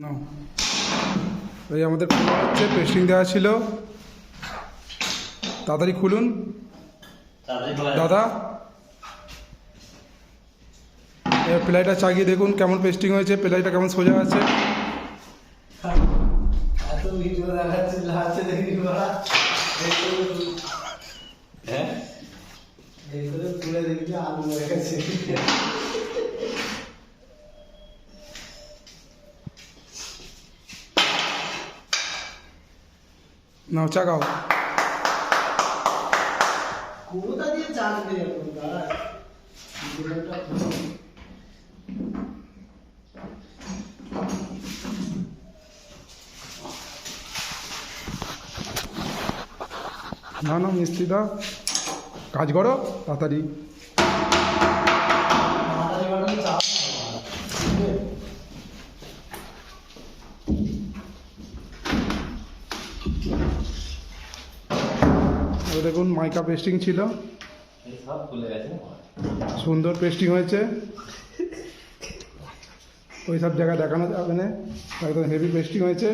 না এই আমাদের খোলা হচ্ছে, পেস্টিং দেওয়া ছিল। তাড়াতাড়ি খুলুন দাদা। এবার প্লাইটা চাগিয়ে দেখুন কেমন পেস্টিং হয়েছে, প্লাইটা কেমন সোজা আছে। নাও চাগাও। কোথা দিয়ে চাকবে এখন গাছ না না মিস্ত্রিদা কাজ করো তাড়াতাড়ি। দেখুন মাইকা পেস্টিং ছিল, সুন্দর পেস্টিং হয়েছে। ওই সব জায়গায় দেখানো যাবে না, একদম হেভি পেস্টিং হয়েছে।